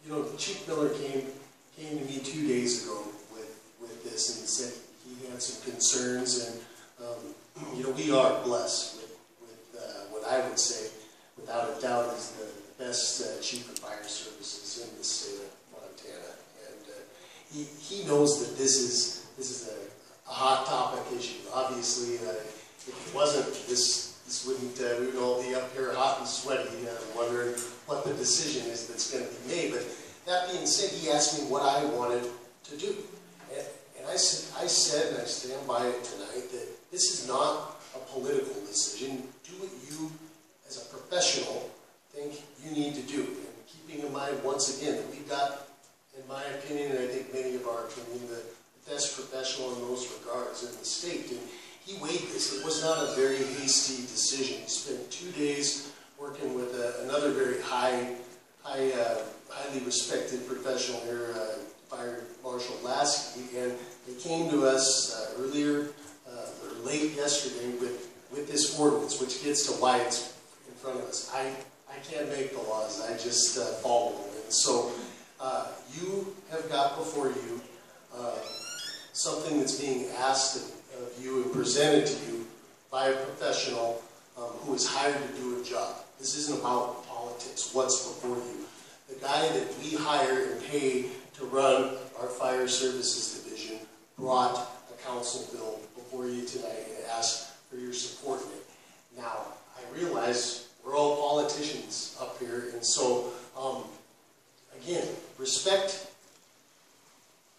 You know, Chief Miller came to me 2 days ago with this and said he had some concerns, and you know, we are blessed with what I would say, without a doubt, is the best chief of fire services in the state of Montana, and he knows that this is a hot topic issue. Obviously, if it wasn't, this wouldn't, we would all be up here hot and sweaty, wondering what the decision is that's going to be made. But that being said, he asked me what I wanted to do. And I said, and I stand by it tonight, that this is not a political decision. Do what you, as a professional, think you need to do. And keeping in mind, once again, that we've got, in my opinion, and I think many of our opinion, the best professional in those regards in the state. And he weighed this. It was not a very hasty decision. He spent 2 days working with another very highly respected professional here, Fire Marshal Lasky, and they came to us earlier or late yesterday with this ordinance, which gets to why it's in front of us. I can't make the laws. I just follow them. And so you have got before you something that's being asked of you and presented to you by a professional who is hired to do a job. This isn't about politics, what's before you. The guy that we hire and pay to run our fire services division brought a council bill before you tonight and asked for your support in it. Now, I realize we're all politicians up here, and so, again, respect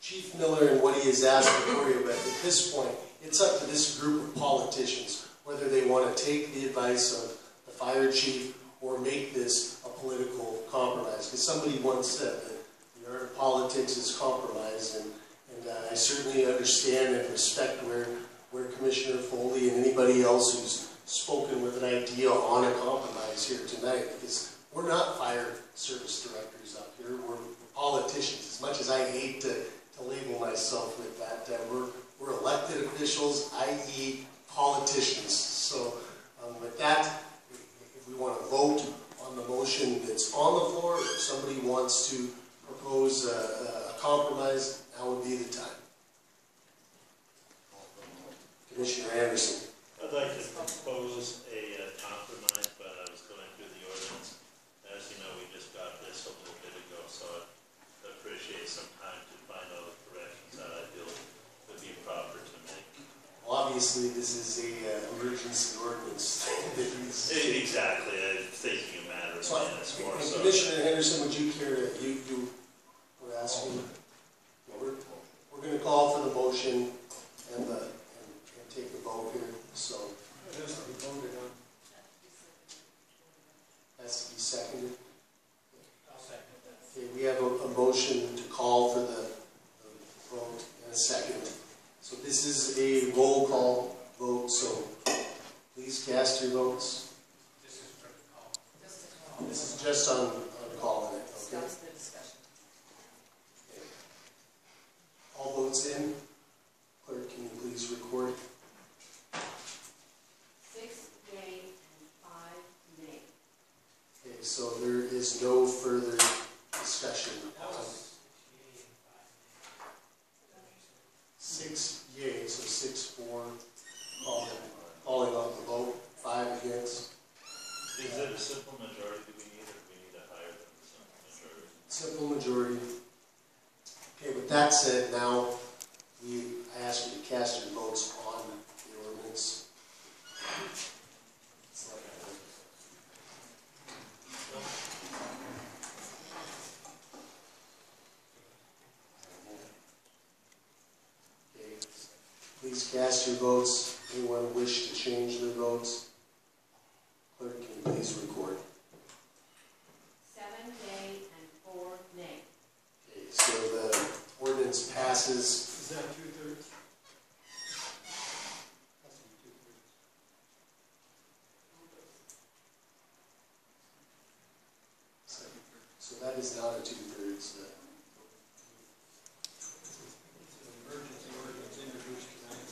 Chief Miller and what he has asked before you, but at this point, it's up to this group of politicians whether they want to take the advice of the fire chief or make this a political compromise. Because somebody once said that the art of politics is compromise, and I certainly understand and respect where Commissioner Foley and anybody else who's spoken with an idea on a compromise here tonight, because we're not fire service directors up here, we're politicians. As much as I hate to label myself with that, we're elected officials, i.e. politicians. So with that, if we want to vote on the motion that's on the floor, or if somebody wants to propose a compromise, now would be the time. Commissioner Anderson. I'd like to propose a compromise, but I was going through the ordinance. As you know, we just got this a little bit ago, so I'd appreciate some time to find all the corrections that I feel would be proper to make. Well, obviously, this is a emergency ordinance. Exactly. I'm thinking a matter of minutes more. So. Commissioner Henderson, would you care to, you were asking, we're going to call for the motion and take the vote here, so. It has to be voted on. Has to be seconded. I'll second that. Okay, we have a motion to call for the vote and a second. So this is a roll call vote, so please cast your votes. This is for the call. Just a call. This is just on calling it, okay? That's the discussion. Okay. All votes in. Clerk, can you please record? 6 yea and 5 nay. Okay, so there is no further discussion. That was 6 yea, so 6-4, calling off the vote, 5 against. Is it a simple majority do we need, or do we need a higher than a simple majority? Simple majority. Okay, with that said, now I ask you to cast your votes on the ordinance. Okay, please cast your votes. Anyone wish to change their votes? Clerk, can you please record? 7 yea and 4 nay. Okay, so the ordinance passes. Is that 2/3? So that is not a 2/3. It's an emergency ordinance introduced tonight.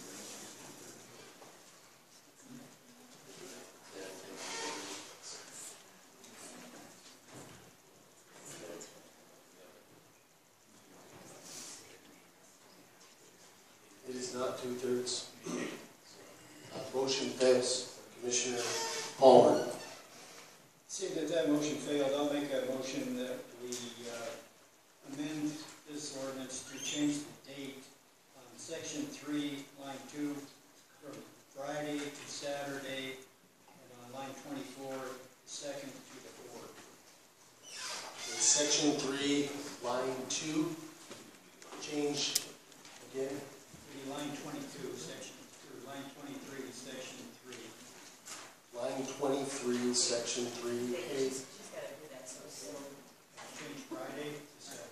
2/3. Motion fails. Commissioner Palmer. Seeing that that motion failed, I'll make a motion that we amend this ordinance to change the date on section 3, line 2, from Friday to Saturday, and on line 24, second to the 4th. In section 3, line 2, change again. Line 22, section, or line 23, section 3. Line 23, section 3. Okay. She's got to do that so soon. Change Friday to Saturday.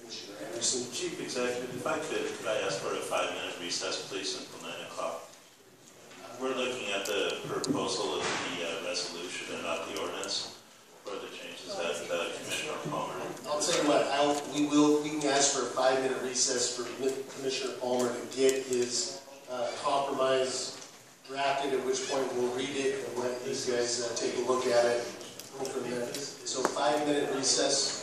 Commissioner Anderson. Chief Executive, if I could I ask for a 5-minute recess, please, until 9 o'clock? We're looking at the proposal of the resolution and not the ordinance for the changes that Commissioner Palmer. I'll tell you what, we can ask for a 5-minute recess for Commissioner Palmer to get his compromise drafted, at which point we'll read it and let these guys take a look at it. Go from there. So 5-minute recess.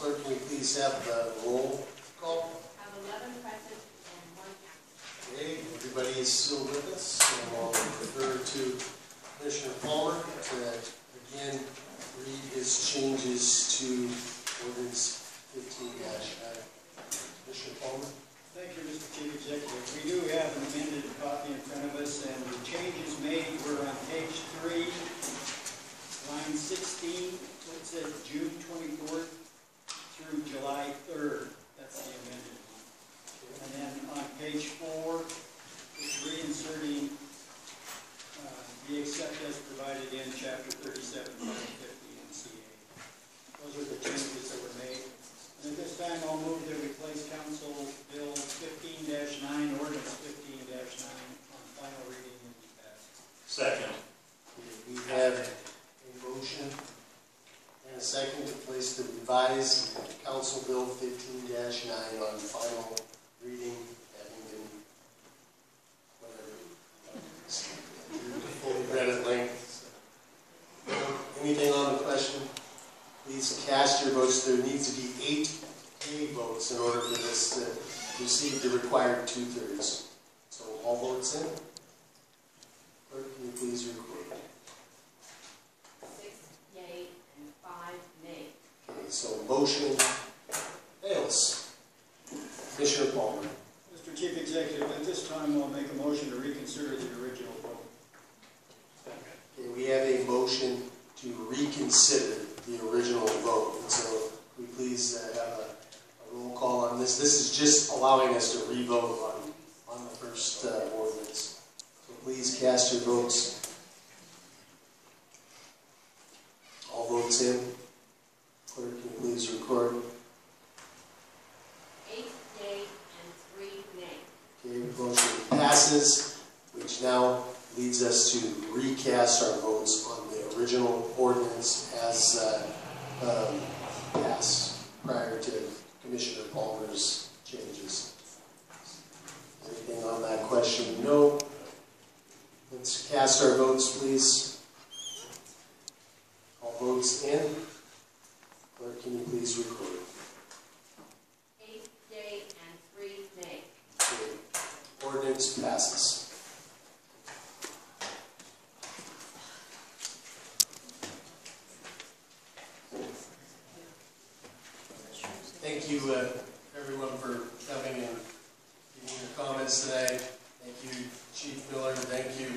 Clerk, can we please have the roll call? Have 11 present and 1 absent. Okay, everybody is still with us, and I'll refer to Commissioner Palmer to again read his changes to ordinance 15-9. Commissioner Palmer? Thank you, Mr. Chief Executive. We do have an amended copy in front of us, and the changes made were on page 3, line 16, it says June 24th through July 3rd. That's the amended one. And then on page 4, it's reinserting the except as provided in chapter 37, 50 NCA. Those are the changes that were made. And at this time, I'll move that we place Council Bill 15-9, Ordinance 15-9 on final reading and be passed. Second. We have a motion and a second to place the revised Council Bill 15-9 on final reading, having been, fully read at length. Anything on the question? Please cast your votes. There needs to be 8 yea votes in order for this to receive the required 2/3. So all votes in. Clerk, can you please record? 6 yea and 5 nay. Okay, so motion fails. Commissioner Palmer. Mr. Chief Executive, at this time, I'll make a motion to reconsider the original vote. Okay, we have a motion to reconsider the original vote. And so we please have a roll call on this. This is just allowing us to re-vote on the first ordinance. So please cast your votes. All votes in. Clerk, can you please record? 8 yea and 3 nay. Okay, motion passes, which now leads us to recast our votes on the original ordinance as passed prior to Commissioner Palmer's changes. Anything on that question? No. Let's cast our votes, please. All votes in. Clerk, can you please record? 8 yea and 3 nay. Okay. Ordinance passes. Thank you, everyone, for coming and giving your comments today. Thank you, Chief Miller. Thank you,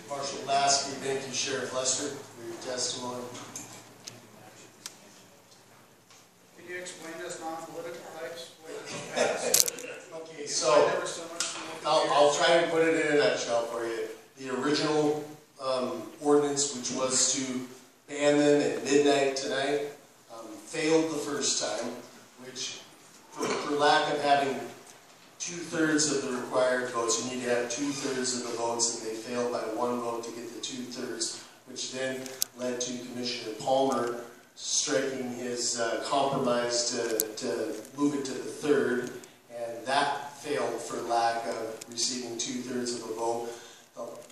Marshal Lasky. Thank you, Sheriff Lester, for your testimony. Can you explain this non-political types? Okay, so I'll try to put it in a nutshell for you. The original ordinance, which was to ban them at midnight tonight, failed the first time, which, for lack of having 2/3 of the required votes, you need to have 2/3 of the votes, and they failed by 1 vote to get the 2/3. which then led to Commissioner Palmer striking his compromise to move it to the 3rd, and that failed for lack of receiving 2/3 of a vote.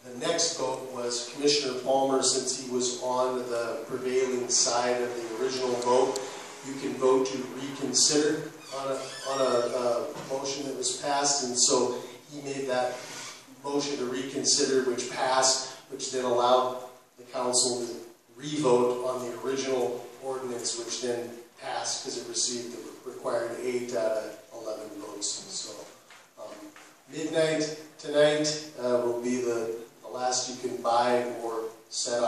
The next vote was Commissioner Palmer, since he was on the prevailing side of the original vote, you can vote to reconsider on a motion that was passed, and so he made that motion to reconsider, which passed, which then allowed the council to re-vote on the original ordinance, which then passed because it received the required 8 out of 11 votes. So midnight tonight will be the last you can buy or set